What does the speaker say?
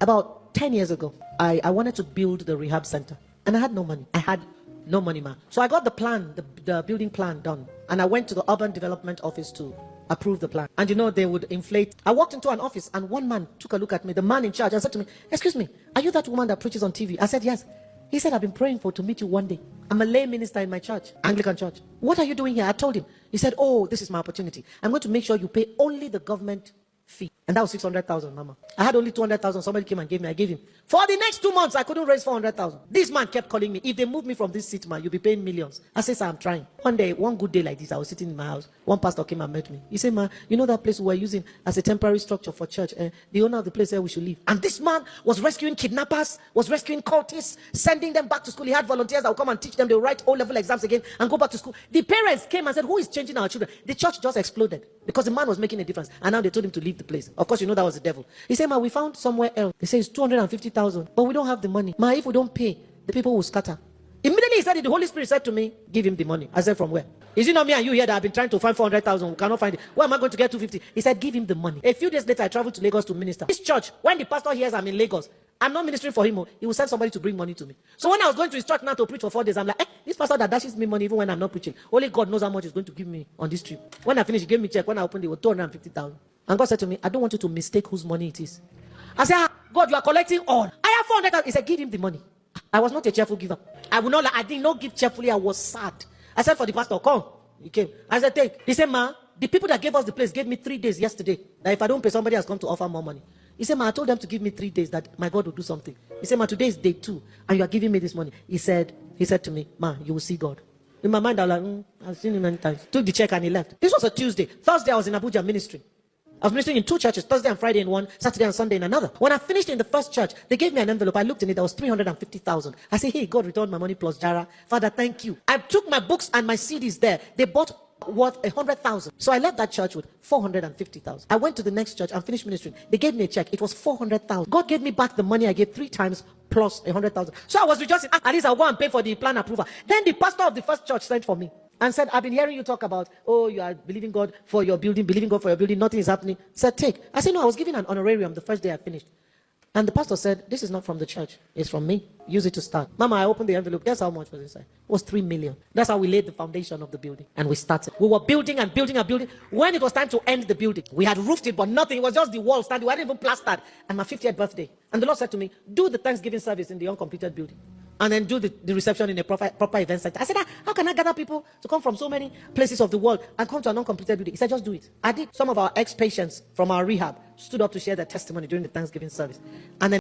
About 10 years ago, I wanted to build the rehab center, and I had no money. I had no money, ma. So I got the plan, the building plan done, and I went to the urban development office to approve the plan. And you know, they would inflate. I walked into an office, and one man took a look at me, the man in charge, and said to me, "Excuse me, are you that woman that preaches on TV?" I said, "Yes." He said, "I've been praying to meet you one day. I'm a lay minister in my church, Anglican church. What are you doing here?" I told him. He said, "Oh, this is my opportunity. I'm going to make sure you pay only the government fee." And that was 600,000, mama. I had only 200,000. Somebody came and gave me. I gave him. For the next 2 months, I couldn't raise 400,000. This man kept calling me. "If they move me from this seat, man, you'll be paying millions." I said, "Sir, I'm trying." One day, one good day like this, I was sitting in my house. One pastor came and met me. He said, "Man, you know that place we were using as a temporary structure for church? The owner of the place said we should leave." And this man was rescuing kidnappers, was rescuing cultists, sending them back to school. He had volunteers that would come and teach them. They would write O-level exams again and go back to school. The parents came and said, "Who is changing our children?" The church just exploded because the man was making a difference. And now they told him to leave the place. Of course, you know that was the devil. He said, "Ma, we found somewhere else." They say it's 250,000, but we don't have the money. "Ma, if we don't pay, the people will scatter." Immediately he said it, the Holy Spirit said to me, "Give him the money." I said, "From where? Is it not me and you here that have been trying to find 400,000? We cannot find it. Where am I going to get 250? He said, "Give him the money." A few days later, I traveled to Lagos to minister. This church, when the pastor hears I'm in Lagos, I'm not ministering for him. He will send somebody to bring money to me. So when I was going to his church now to preach for 4 days, I'm like, this pastor that dashes me money even when I'm not preaching. Only God knows how much he's going to give me on this trip. When I finished, he gave me a check. When I opened it, it was 250,000. And God said to me, "I don't want you to mistake whose money it is." I said, "God, you are collecting all. I have 400,000. He said, "Give him the money." I was not a cheerful giver. I did not give cheerfully. I was sad. I said, "For the pastor, come." He came. I said, "Take." He said, "Ma, the people that gave us the place gave me 3 days yesterday. That if I don't pay, somebody has come to offer more money." He said, "Ma, I told them to give me 3 days that my God will do something." He said, "Ma, today is day 2 and you are giving me this money." He said to me, "Ma, you will see God." In my mind, I was like, I've seen him many times. Took the check and he left. This was a Tuesday. Thursday, I was in Abuja ministering. I was ministering in 2 churches, Thursday and Friday in one, Saturday and Sunday in another. When I finished in the first church, they gave me an envelope. I looked in it, there was 350,000. I said, "Hey, God returned my money plus Jara. Father, thank you." I took my books and my CDs there. They bought worth 100,000. So I left that church with 450,000. I went to the next church and finished ministering. They gave me a check. It was 400,000. God gave me back the money I gave 3 times plus 100,000. So I was rejoicing. At least I'll go and pay for the plan approval. Then the pastor of the first church sent for me and said, "I've been hearing you talk about, you are believing God for your building, nothing is happening." Said, "Take." I said, "No, I was given an honorarium the first day I finished." And the pastor said, "This is not from the church. It's from me. Use it to start." Mama, I opened the envelope. Guess how much was inside? It was 3 million. That's how we laid the foundation of the building. And we started. We were building and building and building. When it was time to end the building, we had roofed it, but nothing. It was just the wall standing. We hadn't even plastered. And my 50th birthday. And the Lord said to me, "Do the Thanksgiving service in the uncompleted building. And then do the reception in a proper event center." I said, "How can I gather people to come from so many places of the world and come to an uncompleted building?" He said, "Just do it." I did. Some of our ex-patients from our rehab stood up to share their testimony during the Thanksgiving service. And then